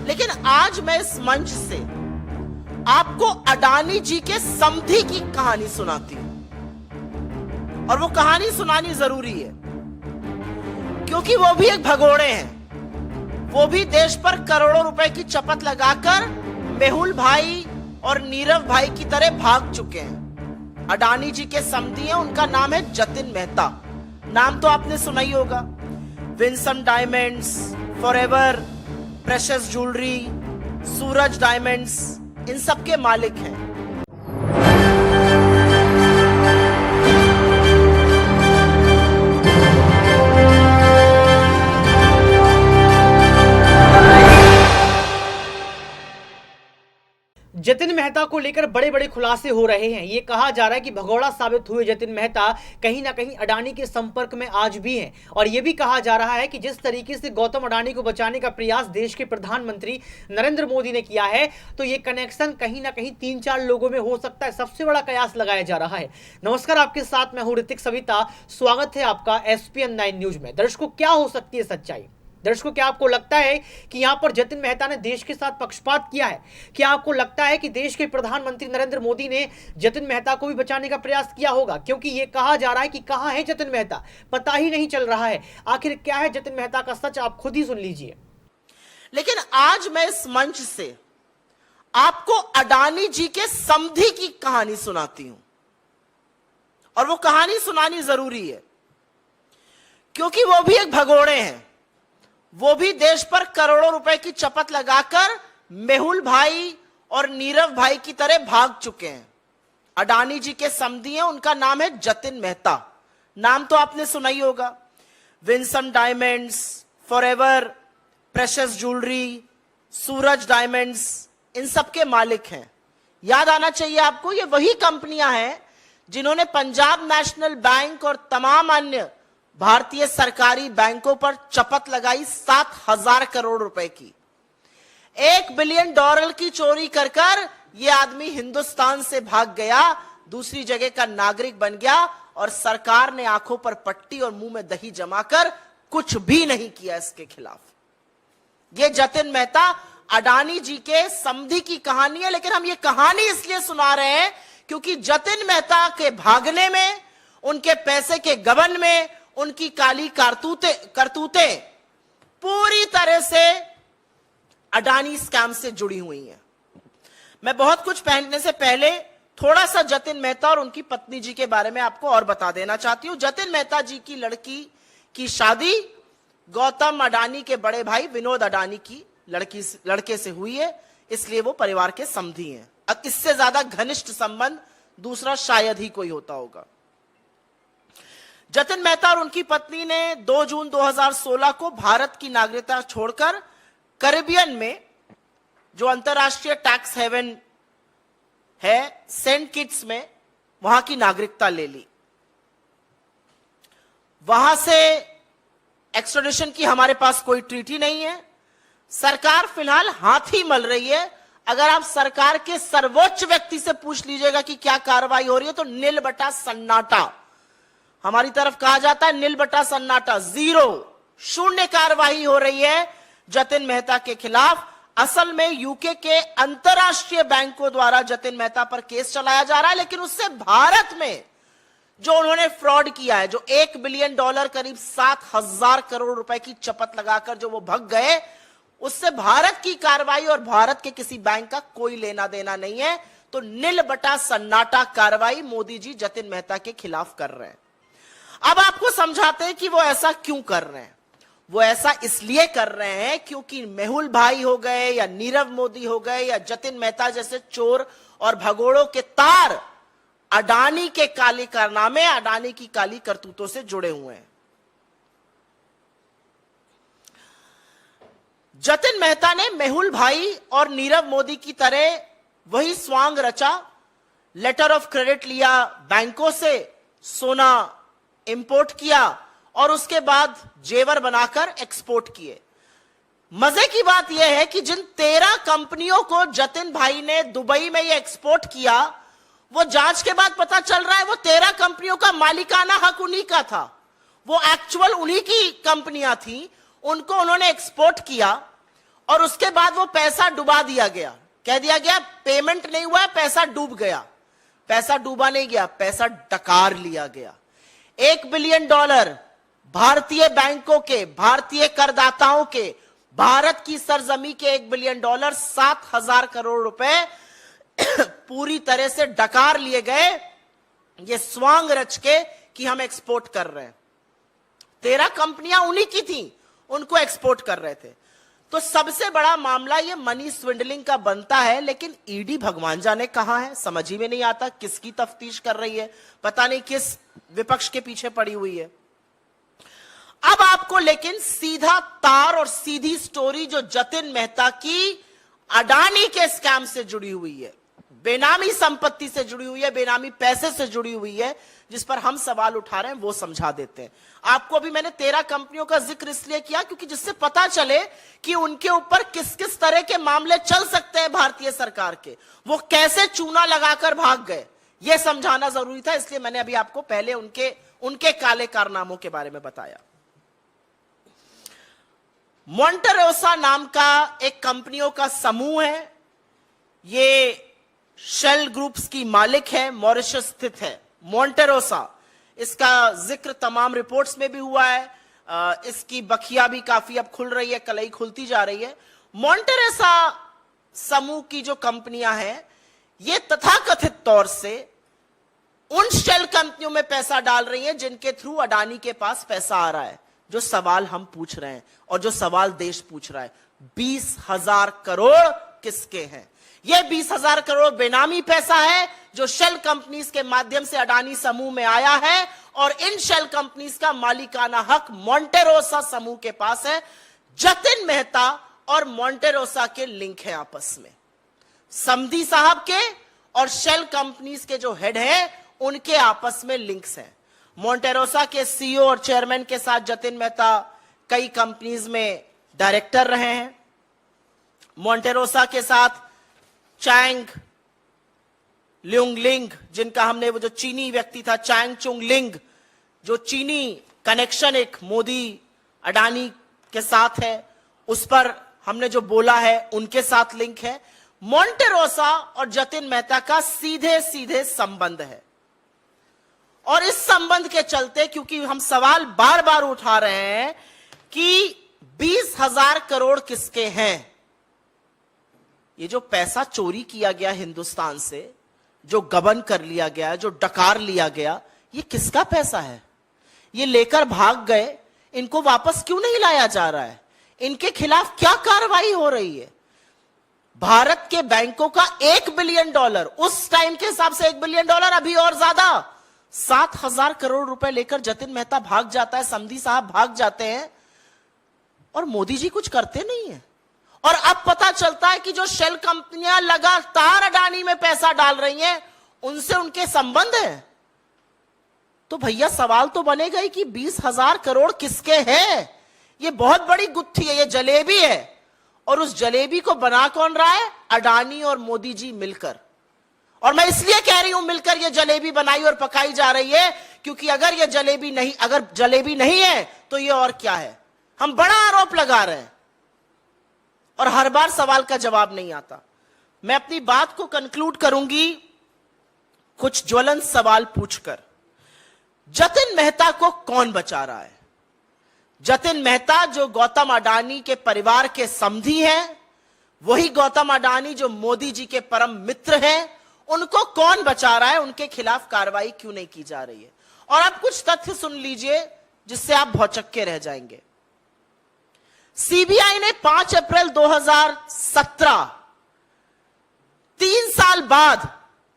लेकिन आज मैं इस मंच से आपको अडानी जी के समधी की कहानी सुनाती हूं, और वो कहानी सुनानी जरूरी है क्योंकि वो भी एक भगोड़े हैं। वो भी देश पर करोड़ों रुपए की चपत लगाकर मेहुल भाई और नीरव भाई की तरह भाग चुके हैं। अडानी जी के समधी हैं, उनका नाम है जतिन मेहता। नाम तो आपने सुना ही होगा। Vinson diamonds, forever, precious jewellery, Suraj diamonds, इन सब के मालिक हैं। जतिन मेहता को लेकर बड़े बड़े खुलासे हो रहे हैं। ये कहा जा रहा है कि भगोड़ा साबित हुए जतिन मेहता कहीं ना कहीं अडानी के संपर्क में आज भी हैं, और यह भी कहा जा रहा है कि जिस तरीके से गौतम अडानी को बचाने का प्रयास देश के प्रधानमंत्री नरेंद्र मोदी ने किया है, तो ये कनेक्शन कहीं ना कहीं 3-4 लोगों में हो सकता है। सबसे बड़ा कयास लगाया जा रहा है। नमस्कार, आपके साथ मैं हूं ऋतिक सविता। स्वागत है आपका SPN 9 न्यूज में। दर्शकों, क्या हो सकती है सच्चाई? दर्शकों, क्या आपको लगता है कि यहां पर जतिन मेहता ने देश के साथ पक्षपात किया है? क्या आपको लगता है कि देश के प्रधानमंत्री नरेंद्र मोदी ने जतिन मेहता को भी बचाने का प्रयास किया होगा? क्योंकि यह कहा जा रहा है कि कहां है जतिन मेहता, पता ही नहीं चल रहा है। आखिर क्या है जतिन मेहता का सच, आप खुद ही सुन लीजिए। लेकिन आज मैं इस मंच से आपको अडानी जी के समधी की कहानी सुनाती हूं, और वो कहानी सुनानी जरूरी है क्योंकि वो भी एक भगोड़े हैं। वो भी देश पर करोड़ों रुपए की चपत लगाकर मेहुल भाई और नीरव भाई की तरह भाग चुके हैं। अडानी जी के समधी हैं, उनका नाम है जतिन मेहता। नाम तो आपने सुना ही होगा। Vinson diamonds, forever, precious jewellery, Suraj diamonds, इन सब के मालिक हैं। याद आना चाहिए आपको, ये वही कंपनियां हैं जिन्होंने पंजाब नेशनल बैंक और तमाम अन्य भारतीय सरकारी बैंकों पर चपत लगाई 7,000 करोड़ रुपए की। $1 बिलियन की चोरी कर कर यह आदमी हिंदुस्तान से भाग गया, दूसरी जगह का नागरिक बन गया, और सरकार ने आंखों पर पट्टी और मुंह में दही जमाकर कुछ भी नहीं किया इसके खिलाफ। यह जतिन मेहता अडानी जी के समधी की कहानी है। लेकिन हम ये कहानी इसलिए सुना रहे हैं क्योंकि जतिन मेहता के भागने में, उनके पैसे के गबन में, उनकी काली करतूतें पूरी तरह से अडानी स्कैम से जुड़ी हुई हैं। मैं बहुत कुछ पहनने से पहले थोड़ा सा जतिन मेहता और उनकी पत्नी जी के बारे में आपको और बता देना चाहती हूं। जतिन मेहता जी की लड़की की शादी गौतम अडानी के बड़े भाई विनोद अडानी की लड़के से हुई है, इसलिए वो परिवार के समधी हैं। अब इससे ज्यादा घनिष्ठ संबंध दूसरा शायद ही कोई होता होगा। जतिन मेहता और उनकी पत्नी ने 2 जून 2016 को भारत की नागरिकता छोड़कर कैरिबियन में, जो अंतरराष्ट्रीय टैक्स हेवन है, सेंट किट्स में, वहां की नागरिकता ले ली। वहां से एक्स्ट्राडिशन की हमारे पास कोई ट्रीटी नहीं है। सरकार फिलहाल हाथ ही मल रही है। अगर आप सरकार के सर्वोच्च व्यक्ति से पूछ लीजिएगा कि क्या कार्रवाई हो रही है, तो नील बटा सन्नाटा। हमारी तरफ कहा जाता है नील बटा सन्नाटा, 0, शून्य कार्रवाई हो रही है जतिन मेहता के खिलाफ। असल में यूके के अंतरराष्ट्रीय बैंकों द्वारा जतिन मेहता पर केस चलाया जा रहा है, लेकिन उससे भारत में जो उन्होंने फ्रॉड किया है, जो $1 बिलियन करीब 7,000 करोड़ रुपए की चपत लगाकर जो वो भग गए, उससे भारत की कार्रवाई और भारत के किसी बैंक का कोई लेना देना नहीं है। तो नील बटा सन्नाटा कार्रवाई मोदी जी जतिन मेहता के खिलाफ कर रहे हैं। अब आपको समझाते हैं कि वो ऐसा क्यों कर रहे हैं। वो ऐसा इसलिए कर रहे हैं क्योंकि मेहुल भाई हो गए या नीरव मोदी हो गए या जतिन मेहता जैसे चोर और भगोड़ों के तार अडानी के काले कारनामे, अडानी की काली करतूतों से जुड़े हुए हैं। जतिन मेहता ने मेहुल भाई और नीरव मोदी की तरह वही स्वांग रचा, लेटर ऑफ क्रेडिट लिया बैंकों से, सोना इंपोर्ट किया और उसके बाद जेवर बनाकर एक्सपोर्ट किए। मजे की बात यह है कि जिन 13 कंपनियों को जतिन भाई ने दुबई में ये एक्सपोर्ट किया, वो जांच के बाद पता चल रहा है वो 13 कंपनियों का मालिकाना हक उन्हीं का था। वो एक्चुअल उन्हीं की कंपनियां थी, उनको उन्होंने एक्सपोर्ट किया और उसके बाद वो पैसा डुबा दिया गया, कह दिया गया पेमेंट नहीं हुआ, पैसा डूब गया। पैसा डूबा नहीं गया, पैसा डकार लिया गया। $1 बिलियन भारतीय बैंकों के, भारतीय करदाताओं के, भारत की सरजमी के $1 बिलियन 7,000 करोड़ रुपए पूरी तरह से डकार लिए गए, ये स्वांग रच के कि हम एक्सपोर्ट कर रहे हैं। 13 कंपनियां उन्हीं की थी, उनको एक्सपोर्ट कर रहे थे। तो सबसे बड़ा मामला ये मनी स्विंडलिंग का बनता है, लेकिन ईडी भगवान जाने कहां है, समझ ही में नहीं आता किसकी तफ्तीश कर रही है, पता नहीं किस विपक्ष के पीछे पड़ी हुई है। अब आपको लेकिन सीधा तार और सीधी स्टोरी जो जतिन मेहता की अडानी के स्कैम से जुड़ी हुई है, बेनामी संपत्ति से जुड़ी हुई है, बेनामी पैसे से जुड़ी हुई है, जिस पर हम सवाल उठा रहे हैं, वो समझा देते हैं आपको। अभी मैंने 13 कंपनियों का जिक्र इसलिए किया क्योंकि जिससे पता चले कि उनके ऊपर किस किस तरह के मामले चल सकते हैं भारतीय सरकार के, वो कैसे चूना लगाकर भाग गए, यह समझाना जरूरी था। इसलिए मैंने अभी आपको पहले उनके काले कारनामों के बारे में बताया। मोंटेरोसा नाम का एक कंपनियों का समूह है, ये शेल ग्रुप्स की मालिक है, मॉरिशस स्थित है मोंटेरोसा। इसका जिक्र तमाम रिपोर्ट्स में भी हुआ है, इसकी बखिया भी काफी अब खुल रही है, कलई खुलती जा रही है। मोंटेरोसा समूह की जो कंपनियां हैं, ये तथाकथित तौर से उन शेल कंपनियों में पैसा डाल रही हैं जिनके थ्रू अडानी के पास पैसा आ रहा है। जो सवाल हम पूछ रहे हैं और जो सवाल देश पूछ रहा है, 20,000 करोड़ किसके हैं? यह 20,000 करोड़ बेनामी पैसा है जो शेल कंपनीज के माध्यम से अडानी समूह में आया है, और इन शेल कंपनीज का मालिकाना हक मोंटेरोसा समूह के पास है। जतिन मेहता और मोंटेरोसा के लिंक है आपस में, समधी साहब के और शेल कंपनीज के जो हेड हैं उनके आपस में लिंक्स हैं। मोंटेरोसा के सीईओ और चेयरमैन के साथ जतिन मेहता कई कंपनीज में डायरेक्टर रहे हैं। मोंटेरोसा के साथ चैंग ल्यूंग लिंग, जिनका हमने वो जो चीनी व्यक्ति था चैंग चुंग लिंग, जो चीनी कनेक्शन एक मोदी अडानी के साथ है, उस पर हमने जो बोला है, उनके साथ लिंक है। मोंटेरोसा और जतिन मेहता का सीधे सीधे संबंध है, और इस संबंध के चलते, क्योंकि हम सवाल बार बार उठा रहे हैं कि 20,000 करोड़ किसके हैं, ये जो पैसा चोरी किया गया हिंदुस्तान से, जो गबन कर लिया गया, जो डकार लिया गया, ये किसका पैसा है? ये लेकर भाग गए, इनको वापस क्यों नहीं लाया जा रहा है? इनके खिलाफ क्या कार्रवाई हो रही है? भारत के बैंकों का $1 बिलियन, उस टाइम के हिसाब से $1 बिलियन, अभी और ज्यादा 7,000 करोड़ रुपए लेकर जतिन मेहता भाग जाता है, समधी साहब भाग जाते हैं, और मोदी जी कुछ करते नहीं है। और अब पता चलता है कि जो शेल कंपनियां लगातार अडानी में पैसा डाल रही हैं, उनसे उनके संबंध हैं। तो भैया सवाल तो बनेगा ही कि 20,000 करोड़ किसके हैं? ये बहुत बड़ी गुत्थी है, ये जलेबी है, और उस जलेबी को बना कौन रहा है? अडानी और मोदी जी मिलकर। और मैं इसलिए कह रही हूं मिलकर ये जलेबी बनाई और पकाई जा रही है, क्योंकि अगर ये जलेबी नहीं है तो ये और क्या है? हम बड़ा आरोप लगा रहे हैं और हर बार सवाल का जवाब नहीं आता। मैं अपनी बात को कंक्लूड करूंगी कुछ ज्वलंत सवाल पूछकर। जतिन मेहता को कौन बचा रहा है? जतिन मेहता जो गौतम अडानी के परिवार के समधी हैं, वही गौतम अडानी जो मोदी जी के परम मित्र हैं, उनको कौन बचा रहा है? उनके खिलाफ कार्रवाई क्यों नहीं की जा रही है? और अब कुछ तथ्य सुन लीजिए जिससे आप भौचक्के रह जाएंगे। सीबीआई ने 5 अप्रैल 2017, 3 साल बाद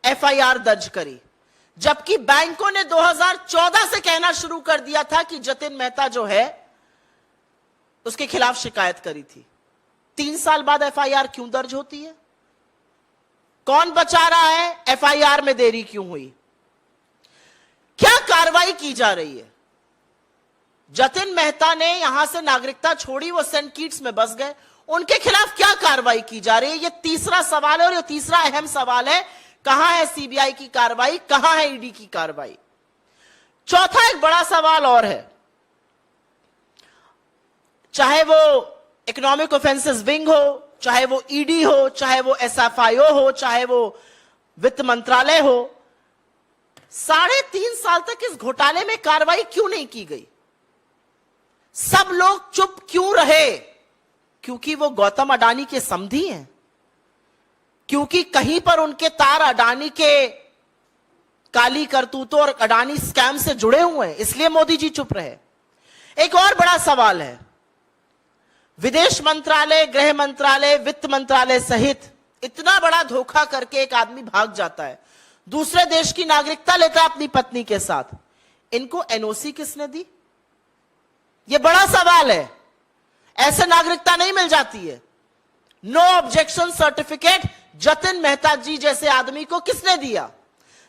एफआईआर दर्ज करी, जबकि बैंकों ने 2014 से कहना शुरू कर दिया था कि जतिन मेहता जो है उसके खिलाफ शिकायत करी थी। 3 साल बाद एफआईआर क्यों दर्ज होती है? कौन बचा रहा है? एफआईआर में देरी क्यों हुई? क्या कार्रवाई की जा रही है? जतिन मेहता ने यहां से नागरिकता छोड़ी, वो सेंट किट्स में बस गए, उनके खिलाफ क्या कार्रवाई की जा रही है? ये तीसरा सवाल है, और ये तीसरा अहम सवाल है, कहां है सीबीआई की कार्रवाई, कहां है ईडी की कार्रवाई? चौथा एक बड़ा सवाल और है, चाहे वो इकोनॉमिक ऑफेंसेस विंग हो, चाहे वो ईडी हो, चाहे वो एसएफआईओ हो, चाहे वो वित्त मंत्रालय हो, 3.5 साल तक इस घोटाले में कार्रवाई क्यों नहीं की गई? सब लोग चुप क्यों रहे? क्योंकि वो गौतम अडानी के समधी हैं, क्योंकि कहीं पर उनके तार अडानी के काली करतूतों और अडानी स्कैम से जुड़े हुए हैं, इसलिए मोदी जी चुप रहे। एक और बड़ा सवाल है, विदेश मंत्रालय, गृह मंत्रालय, वित्त मंत्रालय सहित इतना बड़ा धोखा करके एक आदमी भाग जाता है, दूसरे देश की नागरिकता लेता है अपनी पत्नी के साथ, इनको एनओसी किसने दी? यह बड़ा सवाल है। ऐसे नागरिकता नहीं मिल जाती है। No objection certificate Jatin Mehta ji जैसे आदमी को किसने दिया?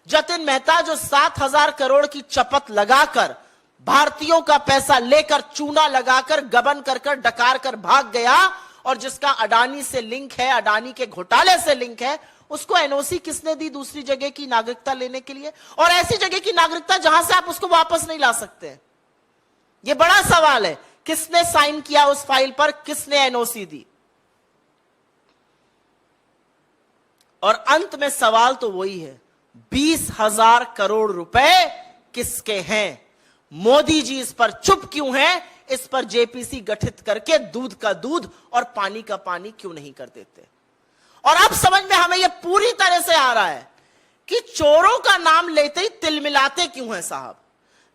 जतिन मेहता जो 7,000 करोड़ की चपत लगाकर, भारतीयों का पैसा लेकर, चूना लगाकर, गबन कर डकार कर भाग गया, और जिसका अडानी से लिंक है, अडानी के घोटाले से लिंक है, उसको एनओसी किसने दी दूसरी जगह की नागरिकता लेने के लिए? और ऐसी जगह की नागरिकता जहां से आप उसको वापस नहीं ला सकते। यह बड़ा सवाल है, किसने साइन किया उस फाइल पर, किसने एनओसी दी? और अंत में सवाल तो वही है, 20,000 करोड़ रुपए किसके हैं? मोदी जी इस पर चुप क्यों हैं? इस पर जेपीसी गठित करके दूध का दूध और पानी का पानी क्यों नहीं कर देते? और अब समझ में हमें यह पूरी तरह से आ रहा है कि चोरों का नाम लेते ही तिलमिलाते क्यों हैं साहब।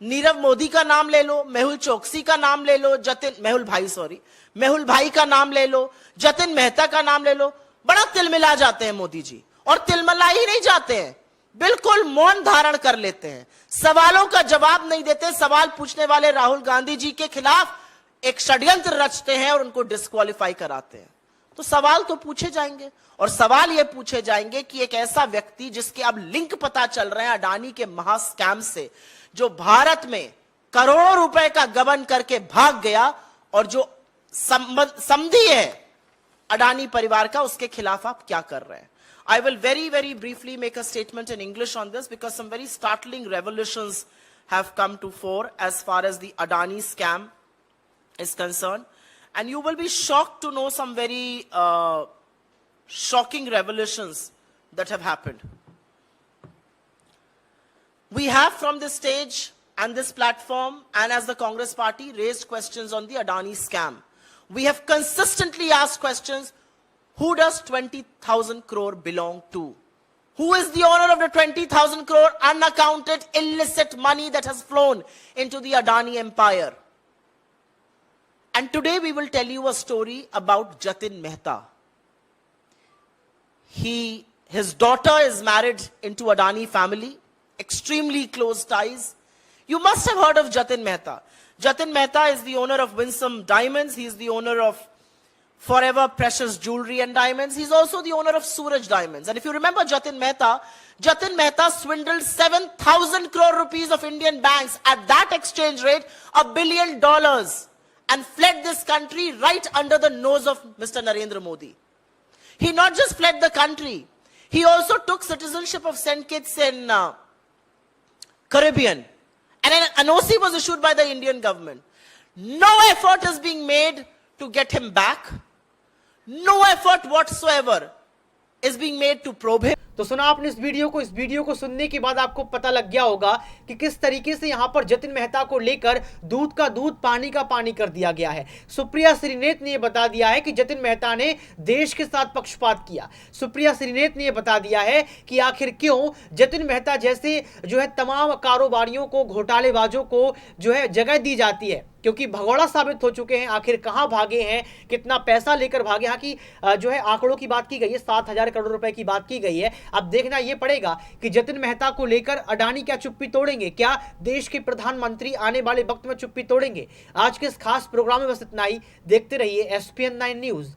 नीरव मोदी का नाम ले लो, मेहुल चोकसी का नाम ले लो, मेहुल भाई का नाम ले लो, जतिन मेहता का नाम ले लो, बड़ा तिलमिला जाते हैं मोदी जी। और तिलमिला ही नहीं जाते हैं, बिल्कुल मौन धारण कर लेते हैं, सवालों का जवाब नहीं देते। सवाल पूछने वाले राहुल गांधी जी के खिलाफ एक षड्यंत्र रचते हैं और उनको डिस्क्वालीफाई कराते हैं। तो सवाल तो पूछे जाएंगे, और सवाल यह पूछे जाएंगे कि एक ऐसा व्यक्ति जिसके अब लिंक पता चल रहे हैं अडानी के महा स्कैम से, जो भारत में करोड़ों रुपए का गबन करके भाग गया और जो समधी है अडानी परिवार का, उसके खिलाफ आप क्या कर रहे हैं? I will very briefly make a statement in English on this because some very startling revelations have come to fore as far as the Adani scam is concerned, and you will be shocked to know some very shocking revelations that have happened. We have from this stage and this platform and as the Congress party raised questions on the Adani scam. We have consistently asked questions. Who does 20,000 crore belong to? Who is the owner of the 20,000 crore unaccounted illicit money that has flown into the Adani empire? And today we will tell you a story about Jatin Mehta. His daughter is married into Adani family, extremely close ties. You must have heard of Jatin Mehta. Jatin Mehta is the owner of Winsome Diamonds. He is the owner of Forever Precious Jewelry and Diamonds. He's also the owner of Suraj Diamonds. And if you remember Jatin Mehta swindled 7,000 crore rupees of Indian banks at that exchange rate, $1 billion, and fled this country right under the nose of Mr. Narendra Modi. He not just fled the country, he also took citizenship of St. Kitts in Caribbean. And an NOC was issued by the Indian government. No effort is being made to get him back. No effort whatsoever is being made to probe him. तो सुना आपने इस video को सुनने के बाद आपको पता लग गया होगा कि किस तरीके से यहां पर जतिन मेहता को लेकर दूध का दूध पानी का पानी कर दिया गया है। सुप्रिया श्रीनेत ने यह बता दिया है कि जतिन मेहता ने देश के साथ पक्षपात किया। सुप्रिया श्रीनेत ने यह बता दिया है कि आखिर क्यों जतिन मेहता जैसे जो है तमाम कारोबारियों को, घोटालेबाजों को जो है जगह दी जाती है, क्योंकि भगोड़ा साबित हो चुके हैं। आखिर कहां भागे हैं, कितना पैसा लेकर भागे। यहाँ की जो है आंकड़ों की बात की गई है, 7,000 करोड़ रुपए की बात की गई है। अब देखना यह पड़ेगा कि जतिन मेहता को लेकर अडानी क्या चुप्पी तोड़ेंगे, क्या देश के प्रधानमंत्री आने वाले वक्त में चुप्पी तोड़ेंगे। आज के इस खास प्रोग्राम में बस इतना ही। देखते रहिए SPN9 न्यूज।